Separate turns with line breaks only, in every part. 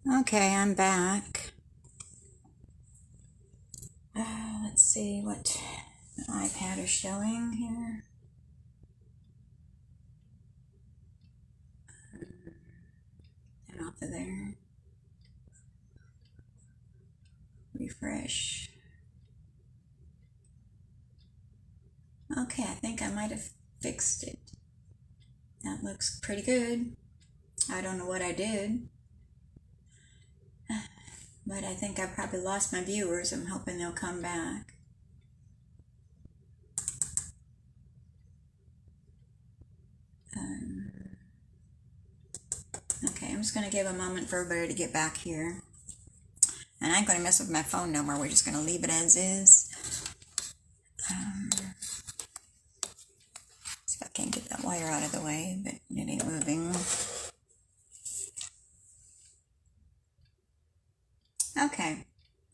Okay, I'm back. Let's see what the iPad is showing here. And off of there. Refresh. Okay, I think I might have fixed it. That looks pretty good. I don't know what I did, but I think I probably lost my viewers. I'm hoping they'll come back. Okay, I'm just going to give a moment for everybody to get back here. And I ain't going to mess with my phone no more. We're just going to leave it as is. So I can't get that wire out of the way, but it ain't moving. Okay,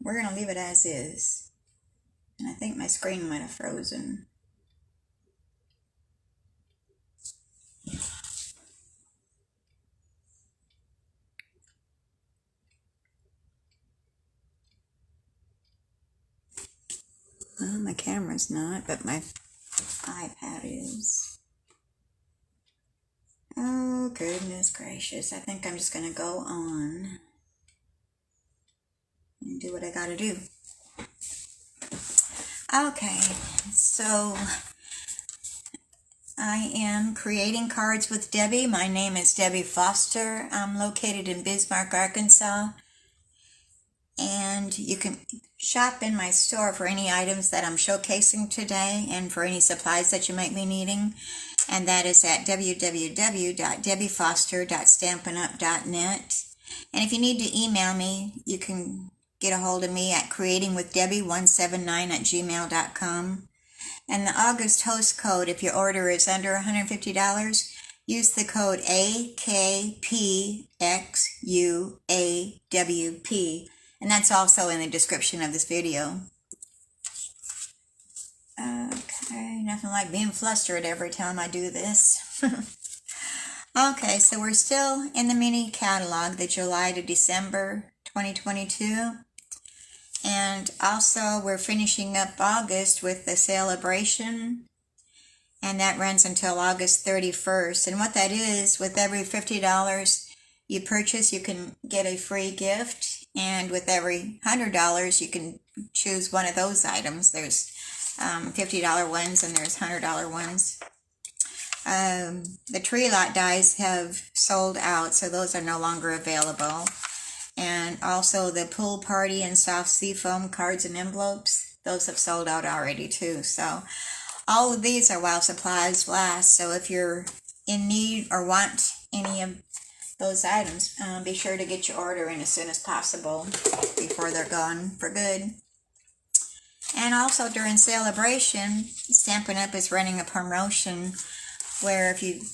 we're going to leave it as is. And I think my screen might have frozen. Well, my camera's not, but my iPad is. Oh, goodness gracious. I think I'm just going to go on and do what I got to do. Okay, so I am creating cards with Debbie. My name is Debbie Foster. I'm located in Bismarck, Arkansas. And you can shop in my store for any items that I'm showcasing today and for any supplies that you might be needing. And that is at www.debbiefoster.stampinup.net. And if you need to email me, you can get a hold of me at creatingwithdebbie179@gmail.com. And the August host code, if your order is under $150, use the code AKPXUAWP. And that's also in the description of this video. Okay, nothing like being flustered every time I do this. Okay, so we're still in the mini catalog, the July to December 2022. And also we're finishing up August with the celebration. And that runs until August 31st. And what that is, with every $50 you purchase, you can get a free gift. And with every $100, you can choose one of those items. There's $50 ones and there's $100 ones. The tree lot dies have sold out, so those are no longer available. And also the pool party and soft seafoam cards and envelopes, those have sold out already too. So all of these are while supplies last. So if you're in need or want any of those items, be sure to get your order in as soon as possible before they're gone for good. And also during celebration, Stampin' Up! Is running a promotion where if you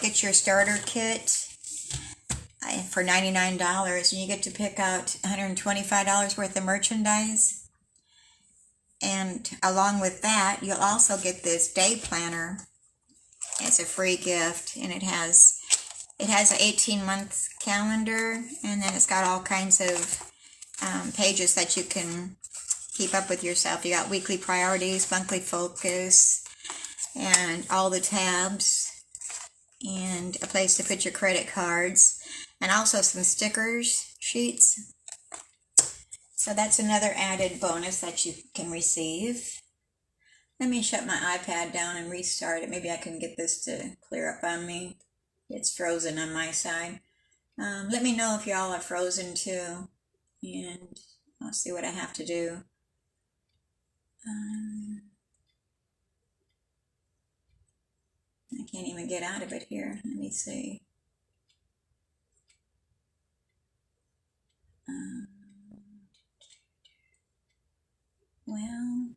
get your starter kit for $99, and you get to pick out $125 worth of merchandise. And along with that, you'll also get this day planner. It's a free gift, and it has an 18-month calendar, and then it's got all kinds of pages that you can keep up with yourself. You got weekly priorities, monthly focus, and all the tabs, and a place to put your credit cards, and also some stickers sheets. So that's another added bonus that you can receive. Let me shut my iPad down and restart it. Maybe I can get this to clear up on me. It's frozen on my side. Let me know if y'all are frozen too, and I'll see what I have to do. I can't even get out of it here. Let me see. Well,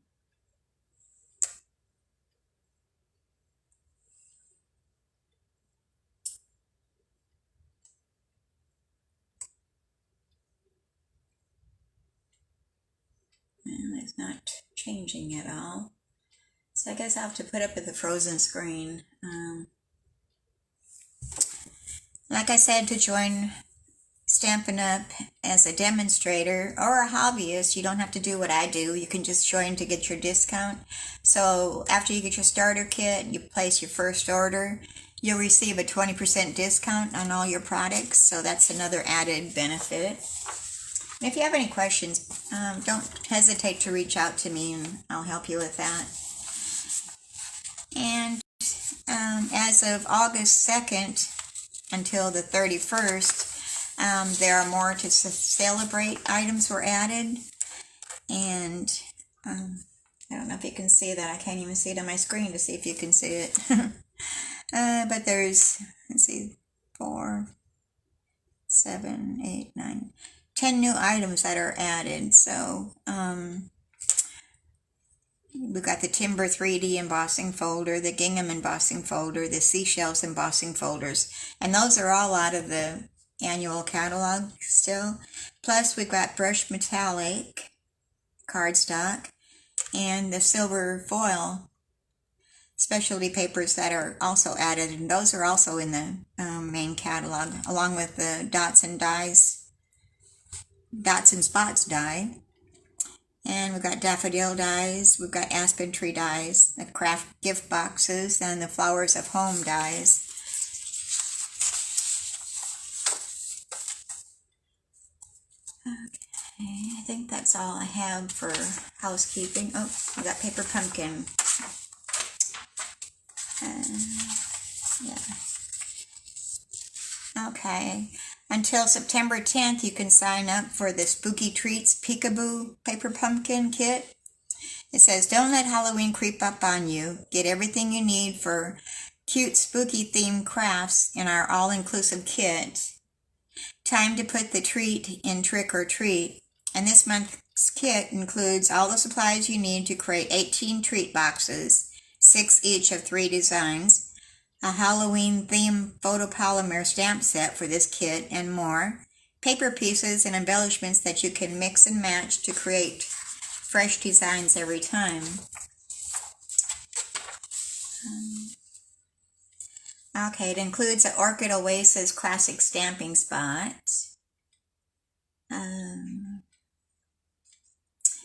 it's not changing at all. So I guess I'll have to put up with the frozen screen. Like I said, to join Stampin' Up as a demonstrator or a hobbyist. You don't have to do what I do. You can just join to get your discount. So after you get your starter kit, you place your first order, you'll receive a 20% discount on all your products. So that's another added benefit. And if you have any questions, don't hesitate to reach out to me and I'll help you with that. And as of August 2nd until the 31st, there are more to celebrate items were added. And I don't know if you can see that. I can't even see it on my screen to see if you can see it. But there's, let's see, 4, 7, 8, 9, 10 new items that are added. So we've got the Timber 3D embossing folder, the Gingham embossing folder, the Seashells embossing folders. And those are all out of the annual catalog still. Plus we've got brushed metallic cardstock and the silver foil specialty papers that are also added, and those are also in the main catalog, along with the dots and spots die. And we've got daffodil dies, we've got aspen tree dies, the craft gift boxes, and the flowers of home dies. Okay, I think that's all I have for housekeeping. Oh, we got paper pumpkin. Yeah. Okay. Until September 10th, you can sign up for the Spooky Treats Peekaboo Paper Pumpkin Kit. It says, don't let Halloween creep up on you. Get everything you need for cute spooky themed crafts in our all-inclusive kit. Time to put the treat in trick or treat. And this month's kit includes all the supplies you need to create 18 treat boxes, 6 each of 3 designs, a Halloween theme photopolymer stamp set for this kit, and more. Paper pieces and embellishments that you can mix and match to create fresh designs every time. Okay, it includes an Orchid Oasis classic stamping spot. It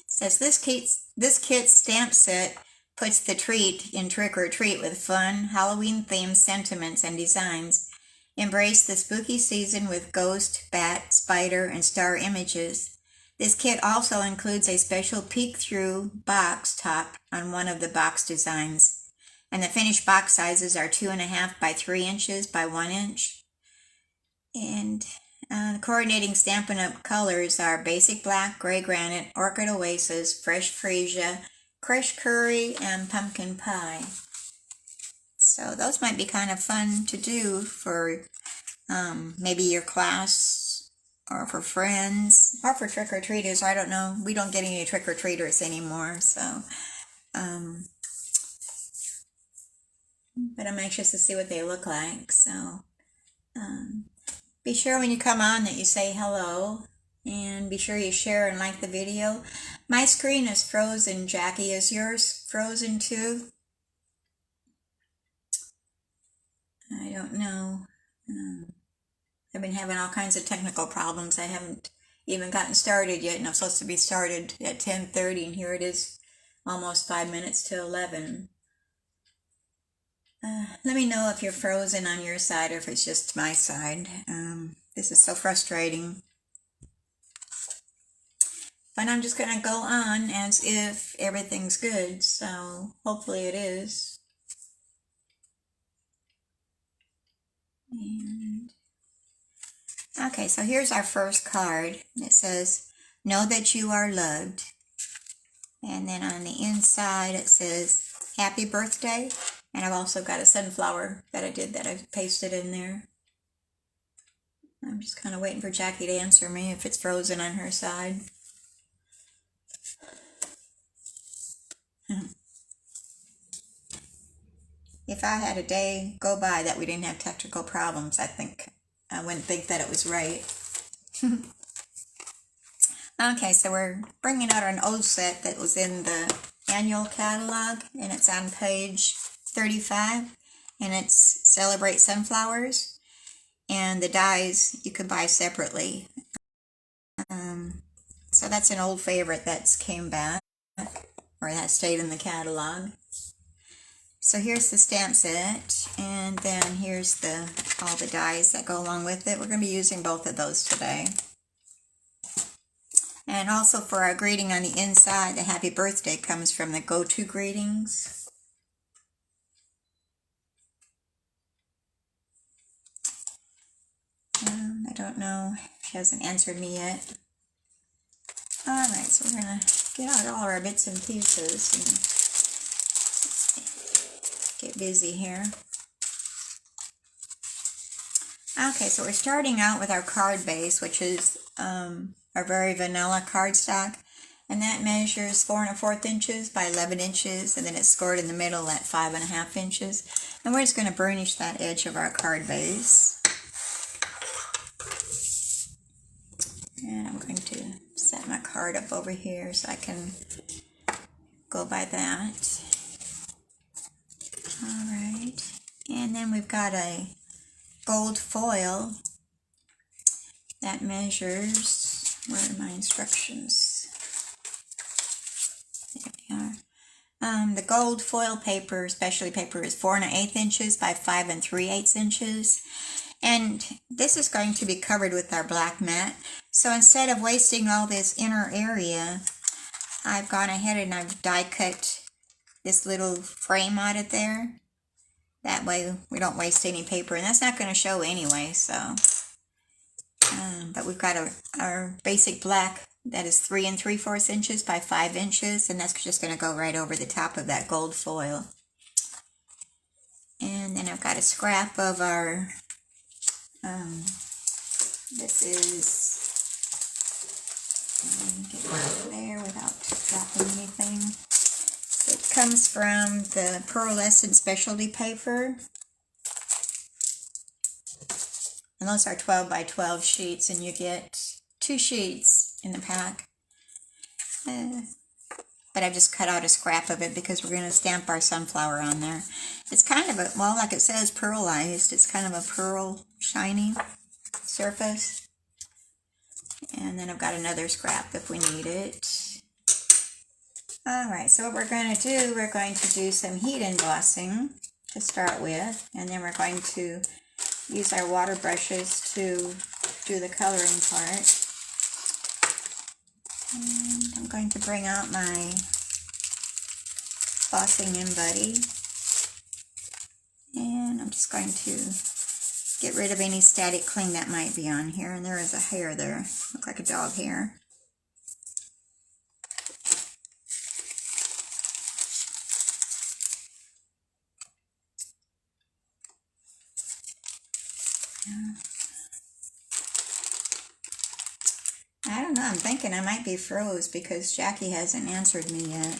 says this kit stamp set puts the treat in trick or treat with fun, Halloween-themed sentiments and designs. Embrace the spooky season with ghost, bat, spider, and star images. This kit also includes a special peek-through box top on one of the box designs. And the finished box sizes are 2.5 by 3 inches by 1 inch. And the coordinating Stampin' Up! Colors are Basic Black, Gray Granite, Orchid Oasis, Fresh Freesia, Crushed Curry, and Pumpkin Pie. So those might be kind of fun to do for maybe your class or for friends or for trick-or-treaters. I don't know. We don't get any trick-or-treaters anymore, so... but I'm anxious to see what they look like, so be sure when you come on that you say hello, and be sure you share and like the video. My screen is frozen. Jackie, is yours frozen too? I don't know. I've been having all kinds of technical problems. I haven't even gotten started yet, and I'm supposed to be started at 10:30, and here it is almost 5 minutes to 11. Let me know if you're frozen on your side or if it's just my side. This is so frustrating. But I'm just going to go on as if everything's good, so hopefully it is. And okay, so here's our first card. It says, know that you are loved. And then on the inside it says, happy birthday. And I've also got a sunflower that I did that I've pasted in there. I'm just kind of waiting for Jackie to answer me if it's frozen on her side. If I had a day go by that we didn't have technical problems, I wouldn't think that it was right. Okay, so we're bringing out an old set that was in the annual catalog, and it's on page 35, and it's Celebrate Sunflowers. and the dies you could buy separately. So that's an old favorite that's came back, or that stayed in the catalog. So here's the stamp set, and then here's all the dies that go along with it. We're going to be using both of those today. And also for our greeting on the inside, the happy birthday comes from the go-to greetings. I don't know, she hasn't answered me yet. Alright, so we're going to get out all our bits and pieces and get busy here. Okay, so we're starting out with our card base, which is our very vanilla cardstock, and that measures 4 1/4 inches by 11 inches, and then it's scored in the middle at 5 1/2 inches. And we're just going to burnish that edge of our card base. And I'm going to set my card up over here so I can go by that. Alright, and then we've got a gold foil that measures, where are my instructions? There they are. The gold foil paper, specialty paper, is 4 1/8 inches by 5 3/8 inches. And this is going to be covered with our black mat. So instead of wasting all this inner area, I've gone ahead and I've die cut this little frame out of there. That way we don't waste any paper, and that's not going to show anyway. So, but we've got our basic black that is 3 3/4 inches by 5 inches, and that's just going to go right over the top of that gold foil. And then I've got a scrap of our, this is, get it out there without dropping anything. It comes from the pearlescent specialty paper. And those are 12 by 12 sheets, and you get 2 sheets in the pack. But I've just cut out a scrap of it because we're going to stamp our sunflower on there. It's kind of a, well, like it says, pearlized. It's kind of a pearl shiny surface. And then I've got another scrap if we need it. Alright, so what we're going to do some heat embossing to start with. And then we're going to use our water brushes to do the coloring part. And I'm going to bring out my Bossing In Buddy. And I'm just going to get rid of any static cling that might be on here. And there is a hair there, looks like a dog hair. I don't know, I'm thinking I might be froze because Jackie hasn't answered me yet.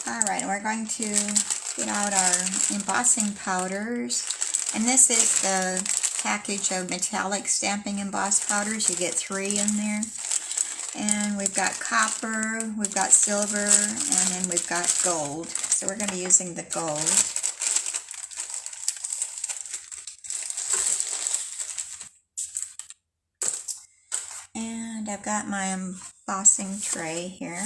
Alright, we're going to get out our embossing powders. And this is the package of metallic stamping emboss powders. You get 3 in there. And we've got copper, we've got silver, and then we've got gold. So we're going to be using the gold. And I've got my embossing tray here.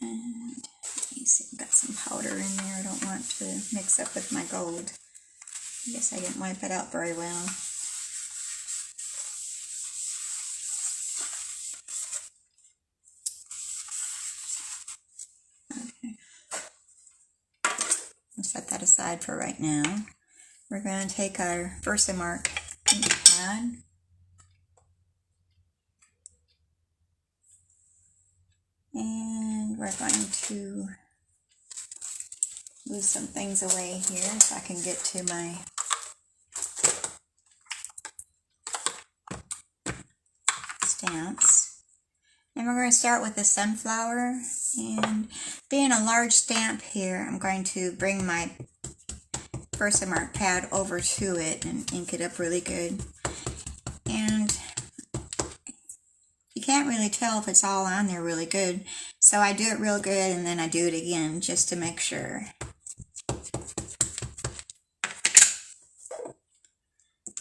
And let me see, I've got some powder in there I don't want to mix up with my gold. I guess I didn't wipe it out very well. Okay. I'll set that aside for right now. We're going to take our Versamark ink pad. And we're going to move some things away here so I can get to my stamps. And we're going to start with the sunflower. And being a large stamp here, I'm going to bring my Versamark pad over to it and ink it up really good. And you can't really tell if it's all on there really good. So I do it real good and then I do it again just to make sure.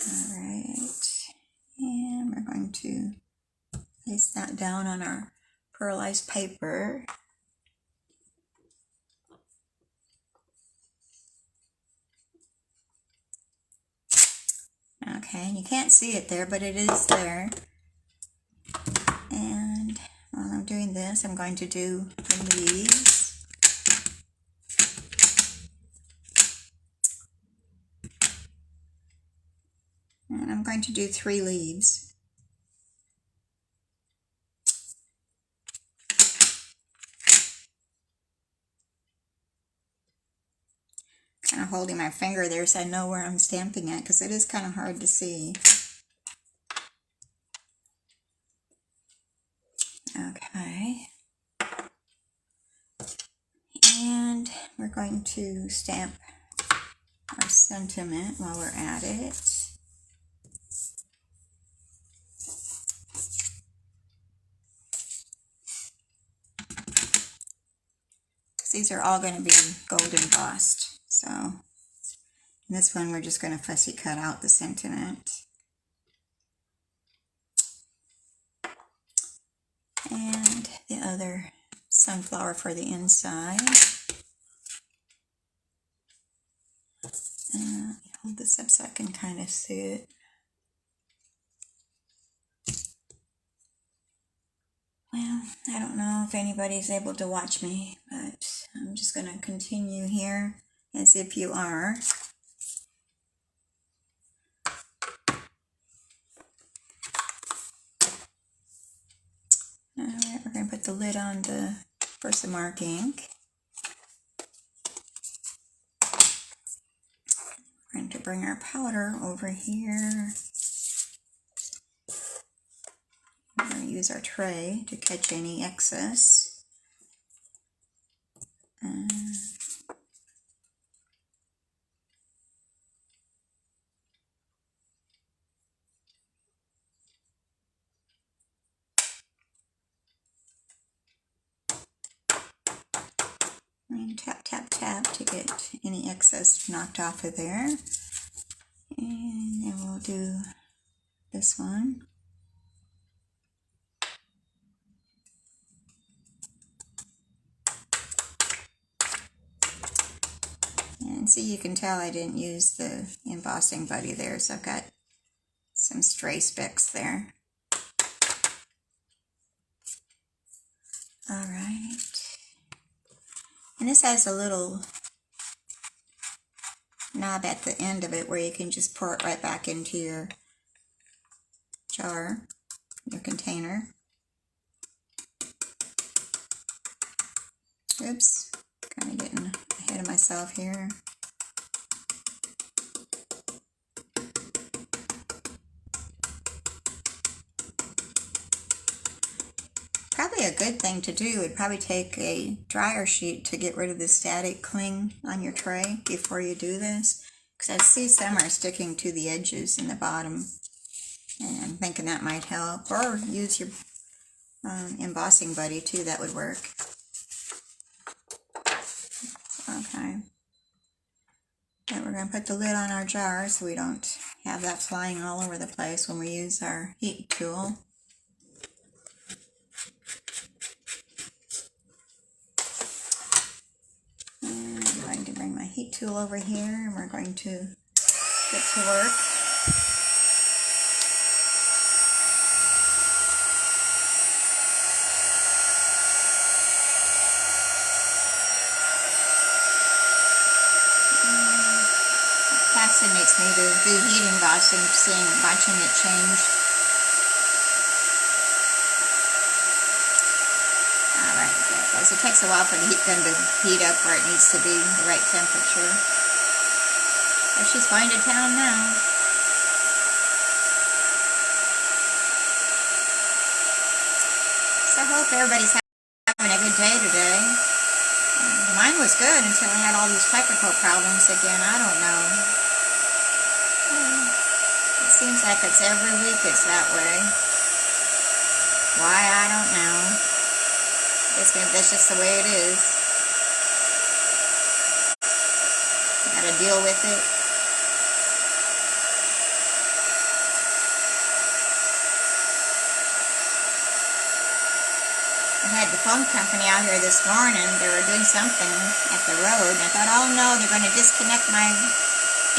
Alright, and we're going to place that down on our pearlized paper. Okay, and you can't see it there, but it is there. And while I'm doing this, I'm going to do the leaves. And I'm going to do 3 leaves. Kind of holding my finger there so I know where I'm stamping at, because it is kind of hard to see. Okay. And we're going to stamp our sentiment while we're at it. These are all going to be gold embossed. So in this one we're just going to fussy cut out the sentiment. And the other sunflower for the inside. Hold this up so I can kind of see it. Well, I don't know if anybody's able to watch me, but I'm just going to continue here as if you are. Alright, we're going to put the lid on the Versamark ink. We're going to bring our powder over here. We're going to use our tray to catch any excess. And tap, tap, tap to get any excess knocked off of there. And then we'll do this one. And see, you can tell I didn't use the embossing buddy there, so I've got some stray specks there. Alright. And this has a little knob at the end of it where you can just pour it right back into your jar, your container. Oops, kind of getting ahead of myself here. Probably a good thing to do would probably take a dryer sheet to get rid of the static cling on your tray before you do this, because I see some are sticking to the edges in the bottom, and I'm thinking that might help. Or use your embossing buddy too, that would work. Okay. Then we're going to put the lid on our jar so we don't have that flying all over the place when we use our heat tool. And I'm going to bring my heat tool over here and we're going to get to work. Fascinates me to do heat embossing, watching it change. Alright, there it goes. It takes a while for the heat gun to heat up where it needs to be, the right temperature. But she's going to town now. So I hope everybody's having a good day today. Mine was good until I had all these technical problems again. I don't know. It seems like it's every week it's that way. Why, I don't know. That's just the way it is. Gotta deal with it. I had the phone company out here this morning. They were doing something at the road, and I thought, oh no, they're going to disconnect my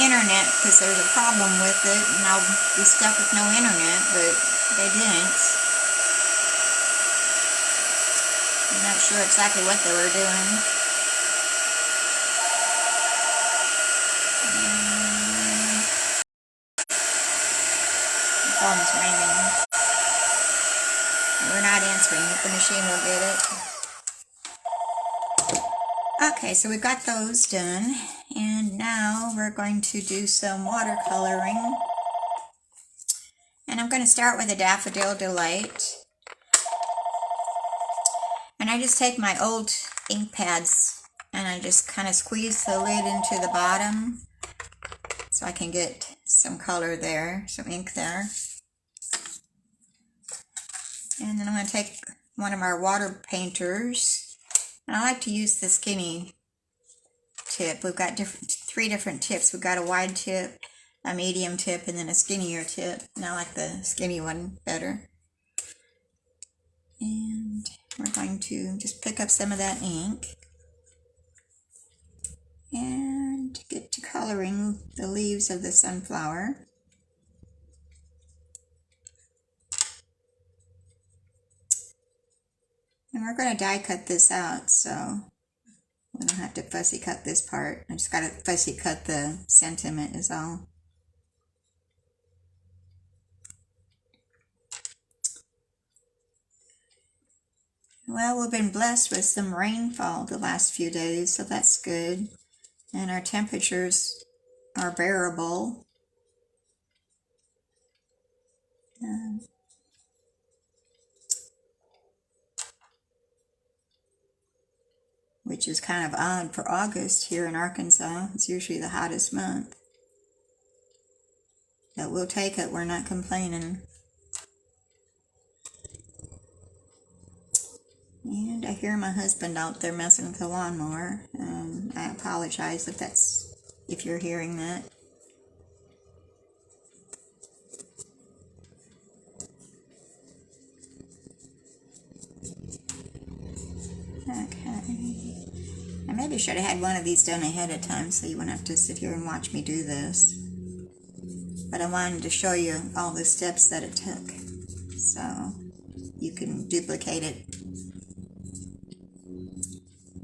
internet because there's a problem with it, and I'll be stuck with no internet, but they didn't. I'm not sure exactly what they were doing. The phone's ringing. We're not answering it. The machine will get it. Okay, so we've got those done, and now we're going to do some watercoloring. And I'm going to start with a Daffodil Delight. And I just take my old ink pads and I just kind of squeeze the lid into the bottom so I can get some color there, some ink there. And then I'm going to take one of our water painters. And I like to use the skinny tip. We've got three different tips. We've got a wide tip, a medium tip, and then a skinnier tip. And I like the skinny one better. And we're going to just pick up some of that ink and get to coloring the leaves of the sunflower. And we're going to die cut this out, so we don't have to fussy cut this part. I just got to fussy cut the sentiment is all. Well, we've been blessed with some rainfall the last few days, so that's good. And our temperatures are bearable. Which is kind of odd for August here in Arkansas. It's usually the hottest month. But we'll take it, we're not complaining. And I hear my husband out there messing with the lawnmower. I apologize if you're hearing that. Okay. I maybe should have had one of these done ahead of time so you wouldn't have to sit here and watch me do this. But I wanted to show you all the steps that it took so you can duplicate it.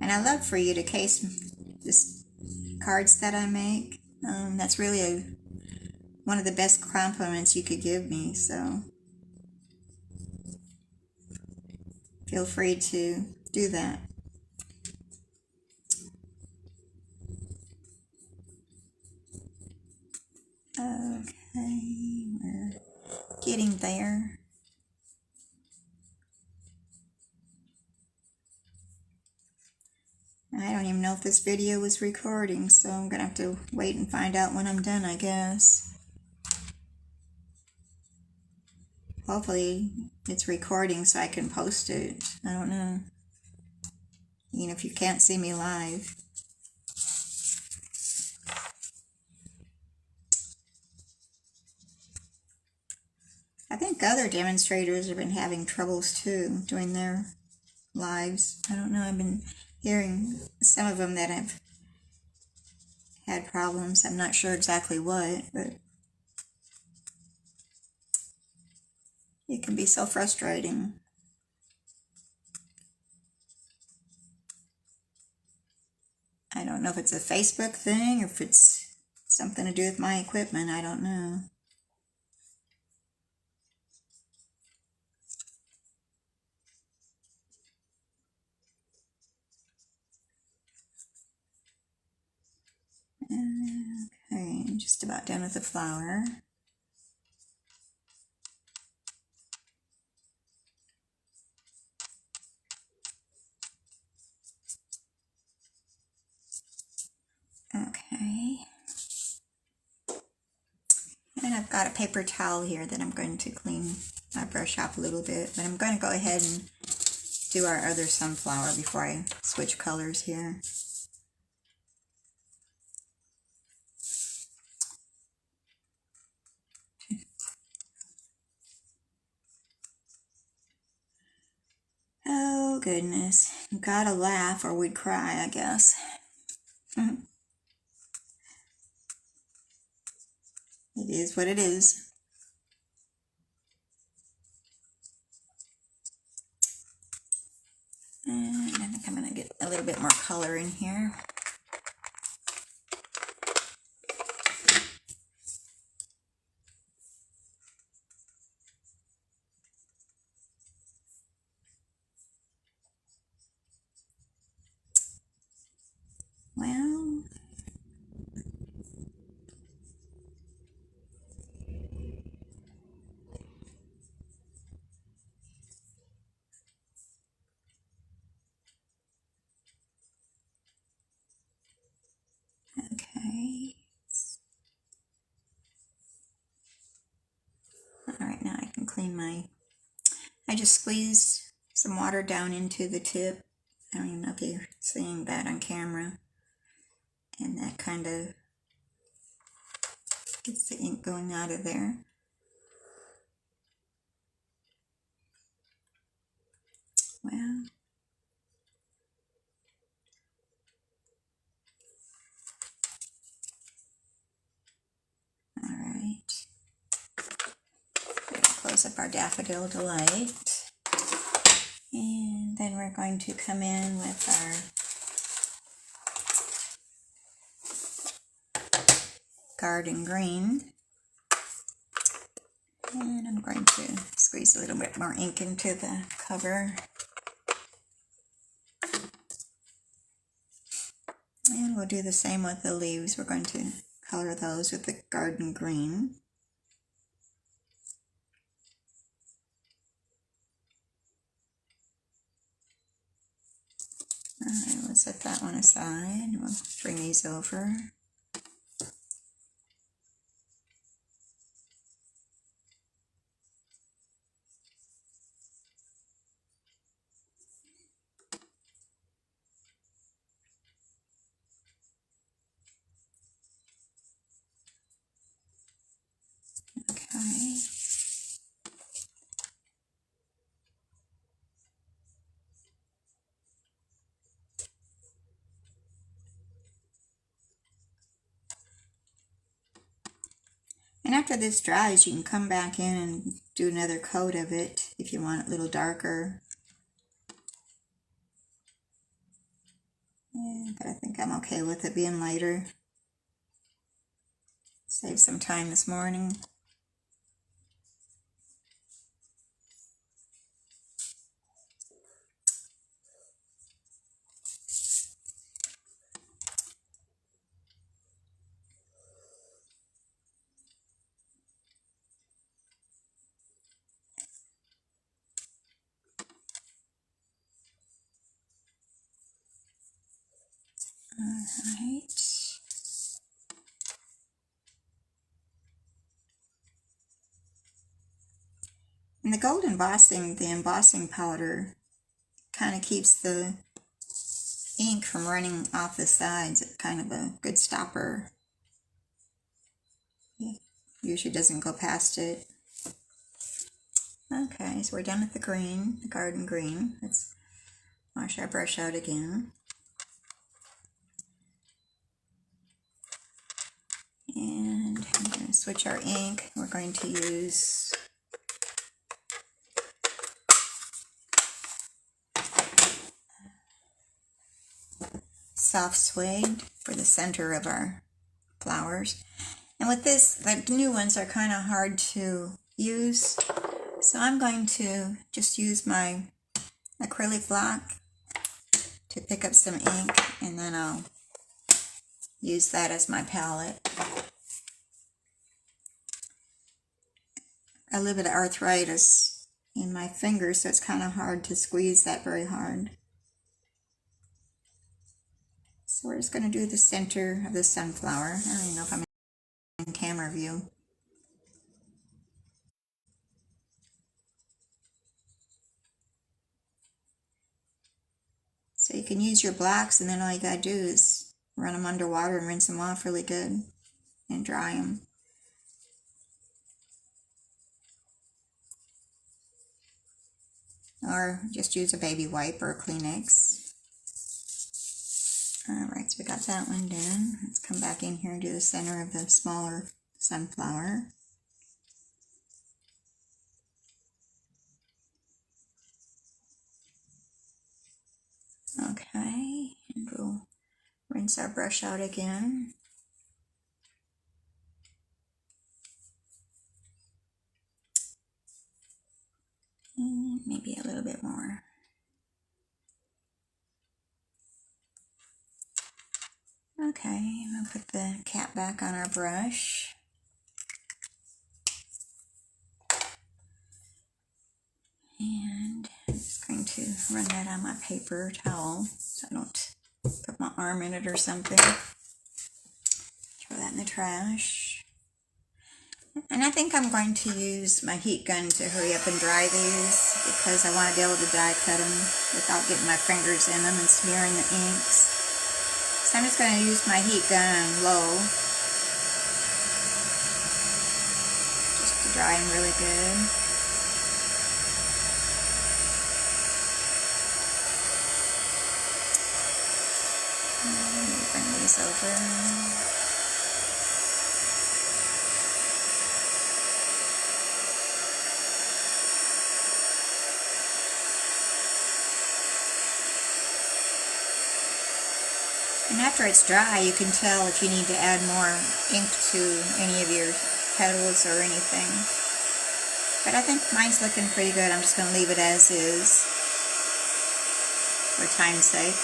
And I love for you to case this cards that I make. That's really one of the best compliments you could give me, so feel free to do that. Okay, we're getting there. I don't even know if this video was recording, so I'm gonna have to wait and find out when I'm done, I guess. Hopefully it's recording so I can post it. I don't know. Even if you can't see me live. I think other demonstrators have been having troubles too doing their lives. I don't know, I've been hearing some of them that have had problems. I'm not sure exactly what, but it can be so frustrating. I don't know if it's a Facebook thing or if it's something to do with my equipment. I don't know. Okay, I'm just about done with the flower. Okay. And I've got a paper towel here that I'm going to clean my brush off a little bit, but I'm going to go ahead and do our other sunflower before I switch colors here. Oh goodness, gotta laugh or we'd cry, I guess. It is what it is. And I think I'm gonna get a little bit more color in here. Well, okay. All right, now I can clean I just squeezed some water down into the tip. I don't even know if you're seeing that on camera. And that kind of gets the ink going out of there. Well, all right. Close up our Daffodil Delight. And then we're going to come in with our Garden Green. And I'm going to squeeze a little bit more ink into the cover. And we'll do the same with the leaves. We're going to color those with the Garden Green. Alright, we'll set that one aside. We'll bring these over. Okay. And after this dries, you can come back in and do another coat of it if you want it a little darker. Yeah, but I think I'm okay with it being lighter. Save some time this morning. Alright. And the gold embossing, the embossing powder, kind of keeps the ink from running off the sides. It's kind of a good stopper. It usually doesn't go past it. Okay, so we're done with the green, the Garden Green. Let's wash our brush out again. And I'm going to switch our ink. We're going to use Soft Suede for the center of our flowers. And with this, the new ones are kind of hard to use. So I'm going to just use my acrylic block to pick up some ink, and then I'll use that as my palette. A little bit of arthritis in my fingers, so it's kind of hard to squeeze that very hard. So we're just going to do the center of the sunflower. I don't even know if I'm in camera view. So you can use your blacks, and then all you gotta do is run them under water and rinse them off really good and dry them. Or just use a baby wipe or a Kleenex. Alright, so we got that one done. Let's come back in here and do the center of the smaller sunflower. Okay, and we'll rinse our brush out again. And maybe a little bit more. Okay, we'll put the cap back on our brush. And I'm just going to run that on my paper towel so I don't put my arm in it or something. Throw that in the trash. And I think I'm going to use my heat gun to hurry up and dry these because I want to be able to die cut them without getting my fingers in them and smearing the inks. So I'm just going to use my heat gun on low just to dry them really good. And bring these over. And after it's dry, you can tell if you need to add more ink to any of your petals or anything. But I think mine's looking pretty good. I'm just going to leave it as is for time's sake.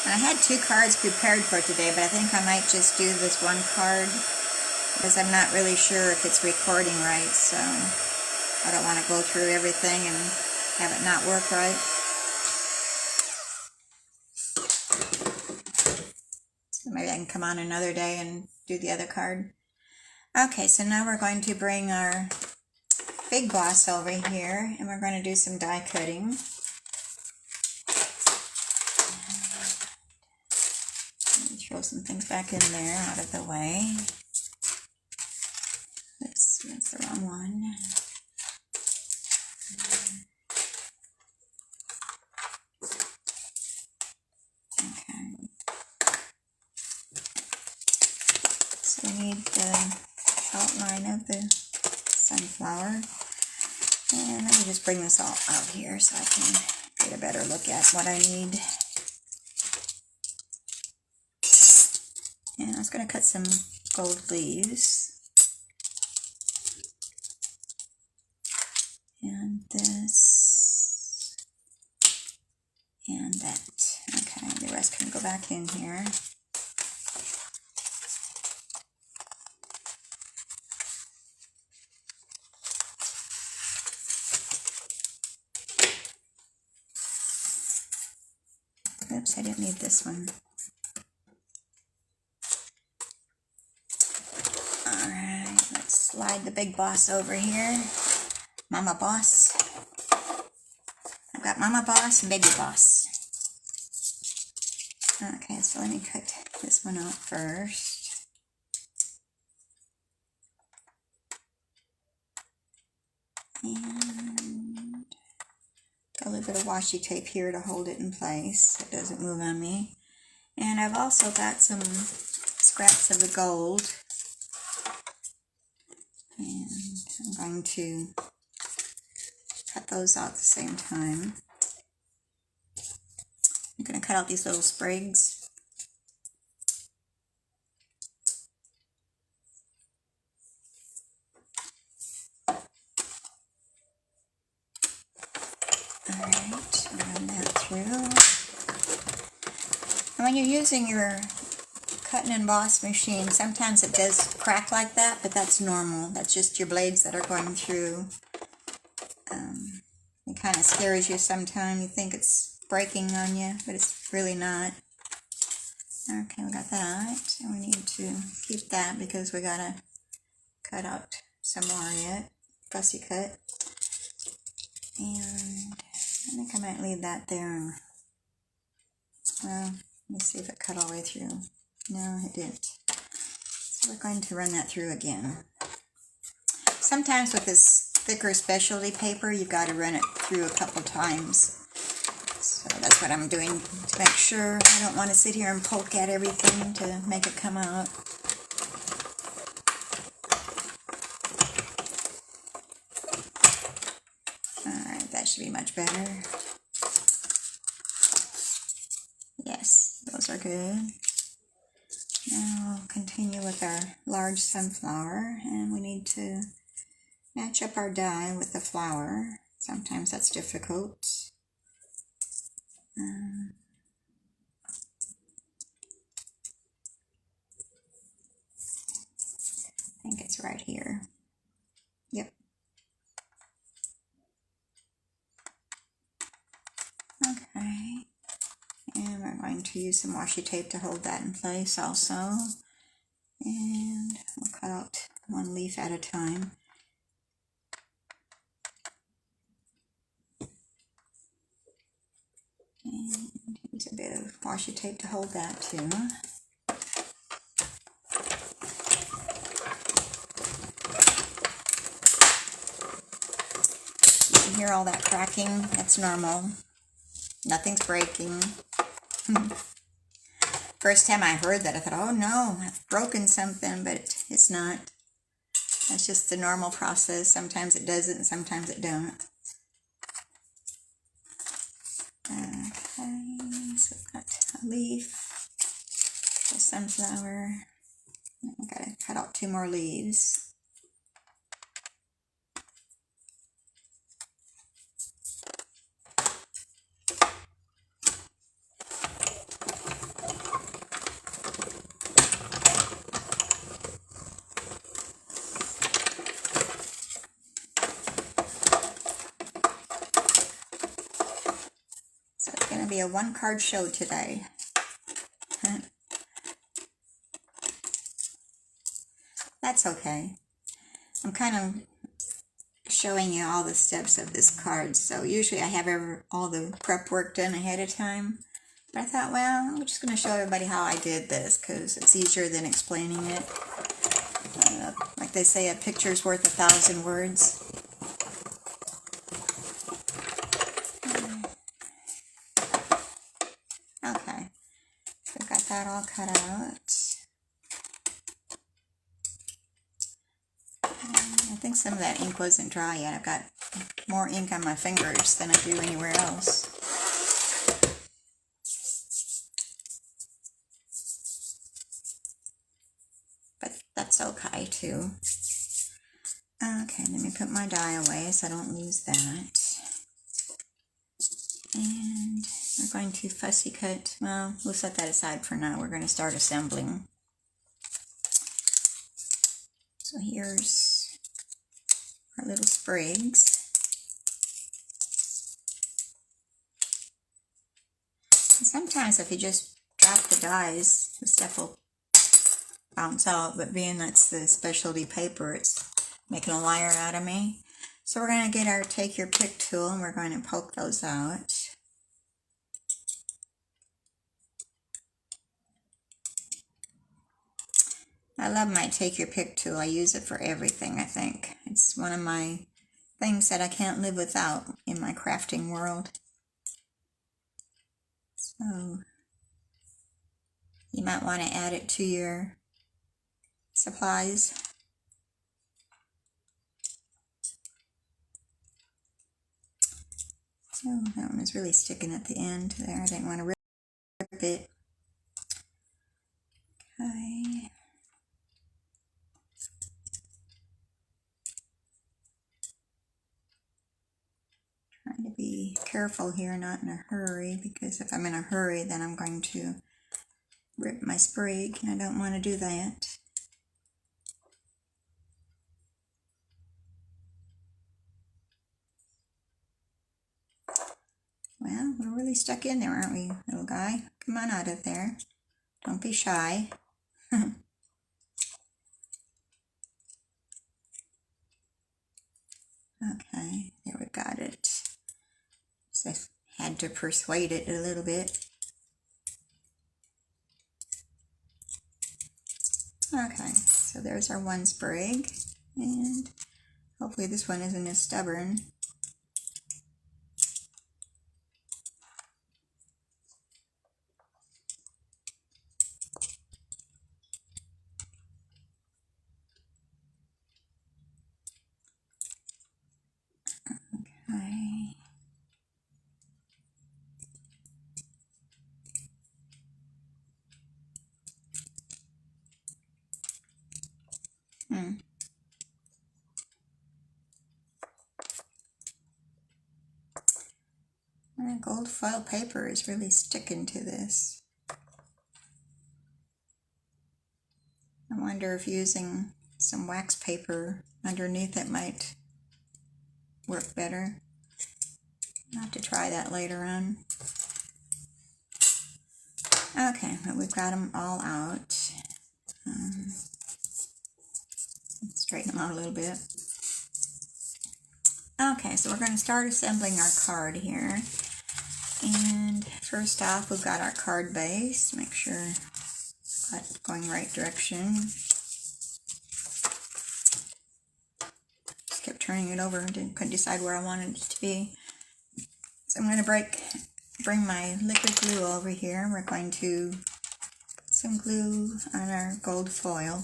And I had 2 cards prepared for today, but I think I might just do this one card because I'm not really sure if it's recording right, so I don't want to go through everything and have it not work right. So maybe I can come on another day and do the other card. Okay, so now we're going to bring our big boss over here and we're going to do some die cutting. Throw some things back in there out of the way. Oops, that's the wrong one. Okay. So we need the outline of the sunflower. And let me just bring this all out here so I can get a better look at what I need. And I was going to cut some gold leaves. And this. And that. Okay, the rest can go back in here. Oops, I didn't need this one. Alright, let's slide the big boss over here. Mama boss. I've got mama boss and baby boss. Okay, so let me cut this one out first. And a little bit of washi tape here to hold it in place so it doesn't move on me. And I've also got some scraps of the gold. And I'm going to cut those out at the same time. I'm going to cut out these little sprigs. Alright, run that through. And when you're using your cut and emboss machine, sometimes it does crack like that, but that's normal. That's just your blades that are going through. It kind of scares you sometimes. You think it's breaking on you, but it's really not. Okay, we got that. And we need to keep that because we gotta cut out some more yet. fussy cut. And I think I might leave that there. Well, let me see if it cut all the way through. No, it didn't. So we're going to run that through again. Sometimes with this thicker specialty paper, you've got to run it through a couple times. So that's what I'm doing to make sure. I don't want to sit here and poke at everything to make it come out. Alright, that should be much better. Yes, those are good. Now we'll continue with our large sunflower, and we need to match up our die with the flower. Sometimes that's difficult. I think it's right here. Yep. Okay. And we're going to use some washi tape to hold that in place also. And we'll cut out one leaf at a time. And use a bit of washi tape to hold that too. You can hear all that cracking. That's normal. Nothing's breaking. First time I heard that, I thought, oh no, I've broken something, but it's not. That's just the normal process. Sometimes it does it and sometimes it don't. Okay, so I've got a leaf, a sunflower. I've got to cut out 2 more leaves. So it's going to be a 1-card show today. That's okay. I'm kind of showing you all the steps of this card. So usually I have all the prep work done ahead of time. But I thought, well, I'm just going to show everybody how I did this because it's easier than explaining it. Like they say, a picture's worth 1,000 words. Okay, so I've got that all cut out. I think some of that ink wasn't dry yet. I've got more ink on my fingers than I do anywhere else. But that's okay too. Okay, let me put my die away so I don't lose that. And we're going to fussy cut. Well, we'll set that aside for now. We're going to start assembling. So here's our little sprigs. And sometimes if you just drop the dies, the stuff will bounce out, but being that's the specialty paper, it's making a liar out of me. So we're going to get our take your pick tool and we're going to poke those out. I love my take your pick tool. I use it for everything, I think. It's one of my things that I can't live without in my crafting world. So you might want to add it to your supplies. So that one is really sticking at the end there. I didn't want to rip it. Okay. Trying to be careful here, not in a hurry, because if I'm in a hurry, then I'm going to rip my sprig, and I don't want to do that. Well, we're really stuck in there, aren't we, little guy? Come on out of there. Don't be shy. Okay, there we got it. So I had to persuade it a little bit. Okay, so there's our one sprig, and hopefully this one isn't as stubborn. Okay. And gold foil paper is really sticking to this. I wonder if using some wax paper underneath it might work better. I'll have to try that later on. Okay, but we've got them all out. Straighten them out a little bit. Okay, so we're going to start assembling our card here. And first off, we've got our card base. Make sure that's going right direction. Just kept turning it over and couldn't decide where I wanted it to be. So I'm going to bring my liquid glue over here. We're going to put some glue on our gold foil.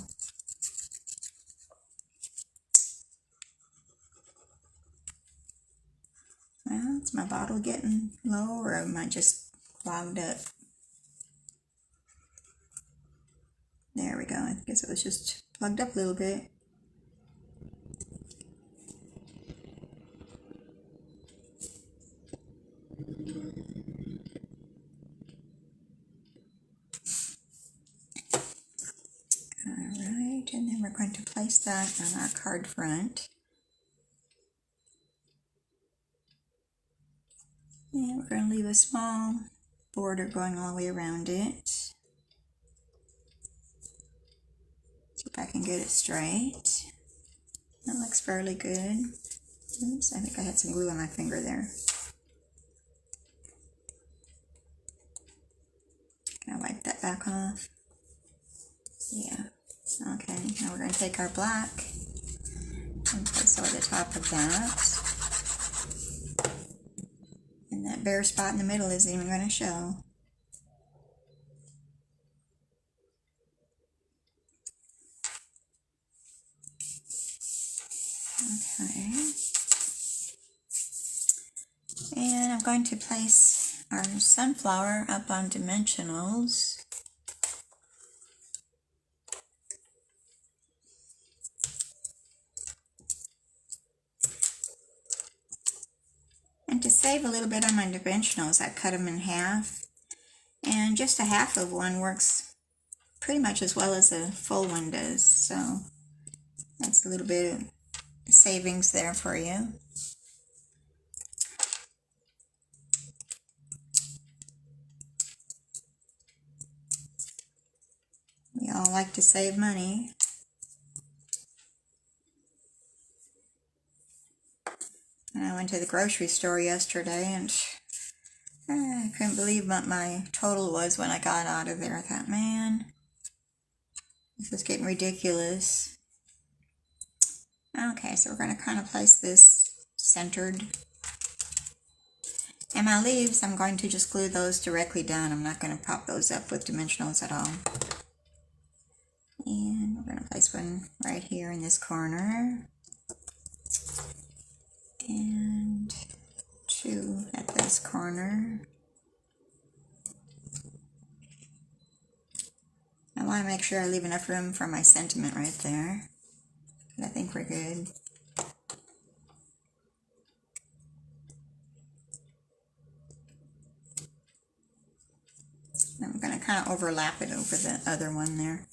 Well, is my bottle getting low, or am I just clogged up? There we go. I guess it was just plugged up a little bit. Alright, and then we're going to place that on our card front. And we're going to leave a small border going all the way around it. See if I can get it straight. That looks fairly good. Oops, I think I had some glue on my finger there. Can I wipe that back off? Yeah. Okay, now we're going to take our black and place over the top of that. And that bare spot in the middle isn't even going to show. Okay. And I'm going to place our sunflower up on dimensionals. And to save a little bit on my dimensionals, I cut them in half. And just a half of one works pretty much as well as a full one does. So that's a little bit of savings there for you. We all like to save money. And I went to the grocery store yesterday and I couldn't believe what my total was when I got out of there. I thought, man, this is getting ridiculous. Okay, so we're going to kind of place this centered. And my leaves, I'm going to just glue those directly down. I'm not going to pop those up with dimensionals at all. And we're going to place one right here in this corner. And two at this corner. I want to make sure I leave enough room for my sentiment right there. But I think we're good. I'm going to kind of overlap it over the other one there.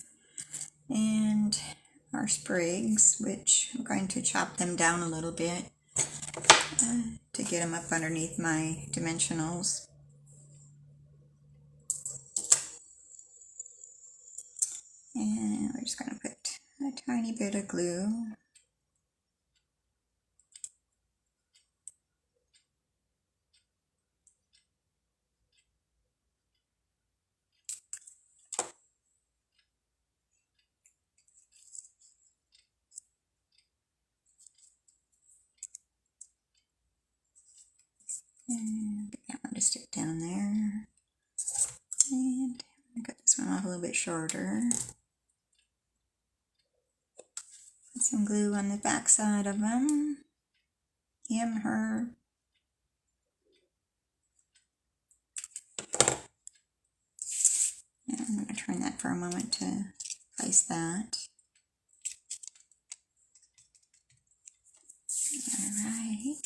And our sprigs, which I'm going to chop them down a little bit to get them up underneath my dimensionals. And we're just going to put a tiny bit of glue. And get that one to stick down there. And cut this one off a little bit shorter. Put some glue on the back side of them. Him, her. And I'm going to turn that for a moment to place that. Alright.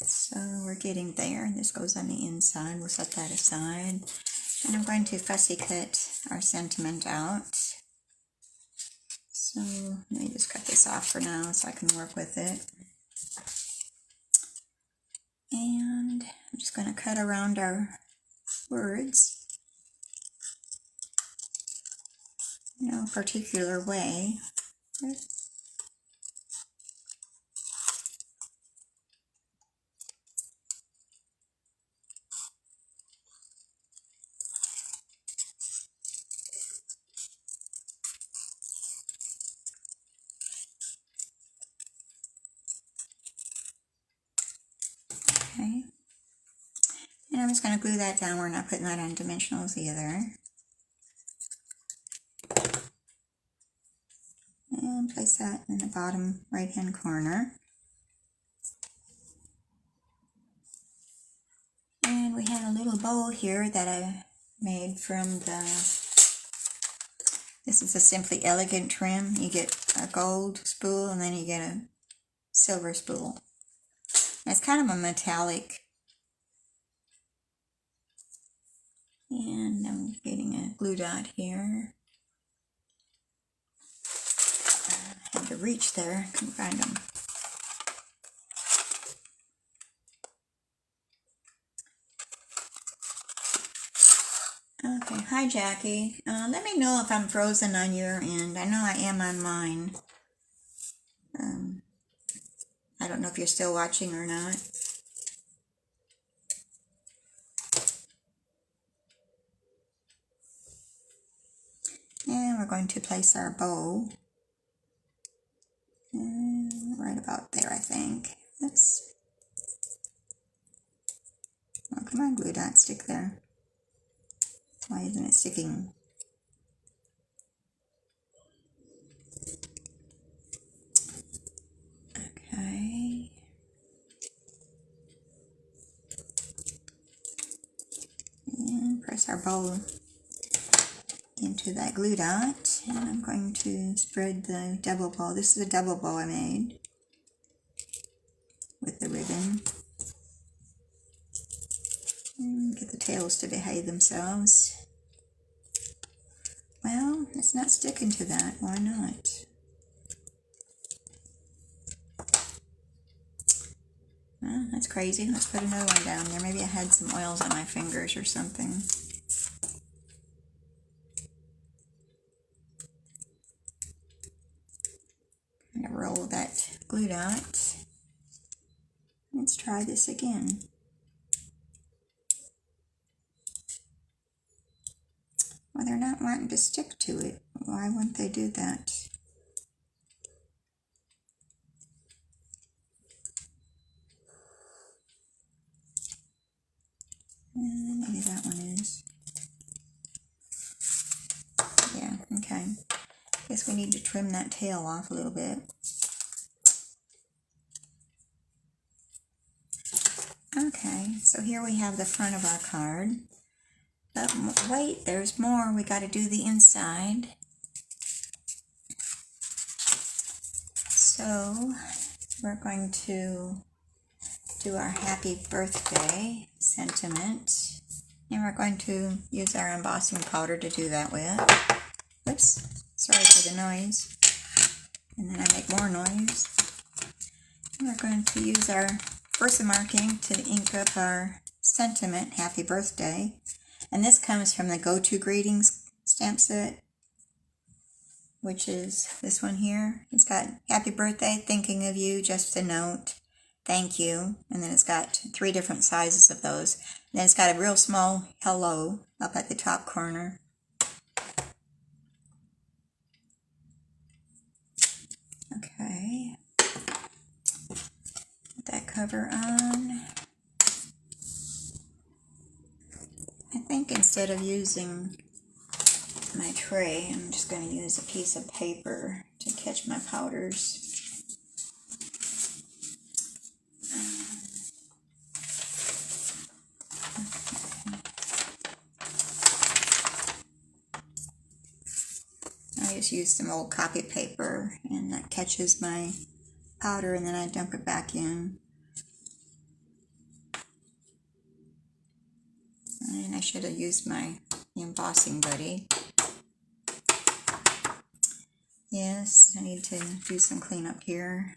So we're getting there. This goes on the inside. We'll set that aside. And I'm going to fussy cut our sentiment out. So let me just cut this off for now so I can work with it. And I'm just going to cut around our words. No particular way. Okay. And I'm just going to glue that down. We're not putting that on dimensionals either. And place that in the bottom right hand corner. And we had a little bow here that I made from this is a Simply Elegant trim. You get a gold spool and then you get a silver spool. And it's kind of a metallic. And I'm getting a glue dot here. I had to reach there, couldn't find them. Okay, hi Jackie. Let me know if I'm frozen on your end. I know I am on mine. I don't know if you're still watching or not. And we're going to place our bow right about there, I think. Oops. Oh, come on, glue dot, stick there. Why isn't it sticking? Okay. And press our bow into that glue dot. And I'm going to spread the double bow. This is a double bow I made with the ribbon. And get the tails to behave themselves. Well, it's not sticking to that. Why not? Well, that's crazy. Let's put another one down there. Maybe I had some oils on my fingers or something. I'm going to roll that glue dot. Let's try this again. Well, they're not wanting to stick to it. Why wouldn't they do that? Maybe that one is. Yeah, okay. Guess we need to trim that tail off a little bit. Okay, so here we have the front of our card. But wait, there's more. We got to do the inside. So we're going to do our happy birthday sentiment. And we're going to use our embossing powder to do that with. Oops, sorry for the noise. And then I make more noise. And we're going to use our Versamarking to ink up our sentiment, happy birthday. And this comes from the Go-To Greetings stamp set, which is this one here. It's got happy birthday, thinking of you, just a note, thank you. And then it's got 3 different sizes of those. And then it's got a real small hello up at the top corner. Okay. Put that cover on. I think instead of using my tray, I'm just going to use a piece of paper to catch my powders. I just use some old copy paper and that catches my powder, and then I dump it back in. And I should have used my embossing buddy. Yes, I need to do some cleanup here.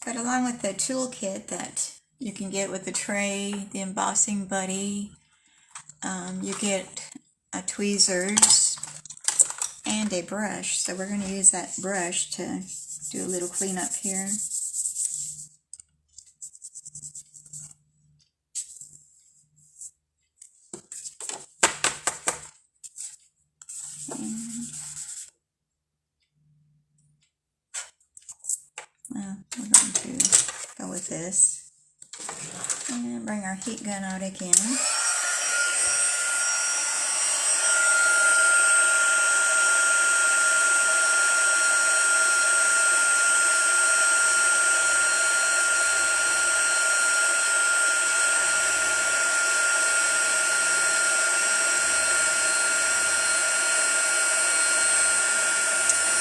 But along with the toolkit that you can get with the tray, the embossing buddy, you get a tweezers and a brush. So we're going to use that brush to do a little cleanup here. Well, we're going to go with this and bring our heat gun out again.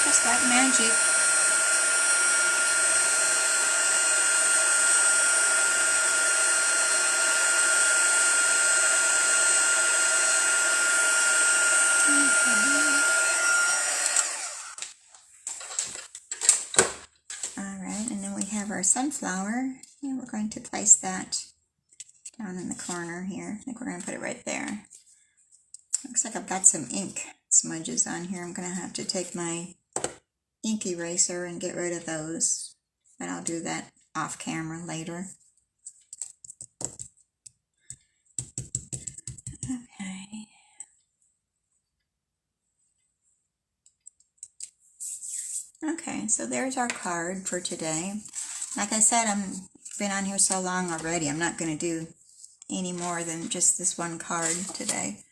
Just like magic. Alright, and then we have our sunflower, and we're going to place that down in the corner here. I think we're going to put it right there. Looks like I've got some ink smudges on here. I'm going to have to take my ink eraser and get rid of those, but I'll do that off camera later. Okay. Okay, so there's our card for today. Like I said, I've been on here so long already, I'm not going to do any more than just this one card today.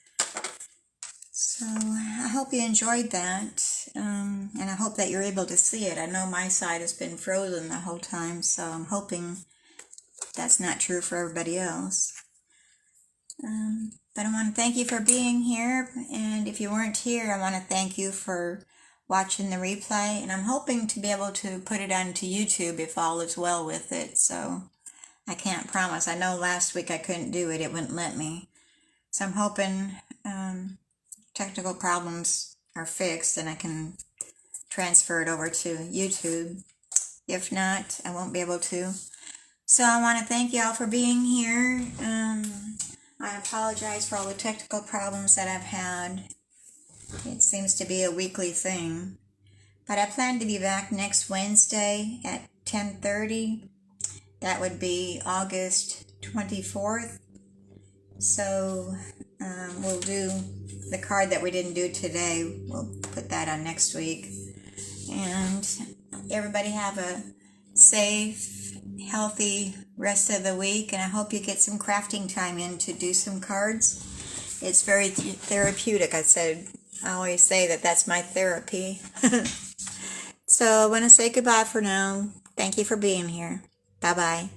So I hope you enjoyed that, and I hope that you're able to see it. I know my side has been frozen the whole time, so I'm hoping that's not true for everybody else. But I want to thank you for being here, and if you weren't here, I want to thank you for watching the replay, and I'm hoping to be able to put it onto YouTube if all is well with it, so I can't promise. I know last week I couldn't do it, it wouldn't let me. So I'm hoping technical problems are fixed and I can transfer it over to YouTube. If not, I won't be able to. So I want to thank you all for being here. I apologize for all the technical problems that I've had. It seems to be a weekly thing. But I plan to be back next Wednesday at 10:30. That would be August 24th. So we'll do the card that we didn't do today. We'll put that on next week. And everybody have a safe, healthy rest of the week. And I hope you get some crafting time in to do some cards. It's very therapeutic. I always say that that's my therapy. So I want to say goodbye for now. Thank you for being here. Bye-bye.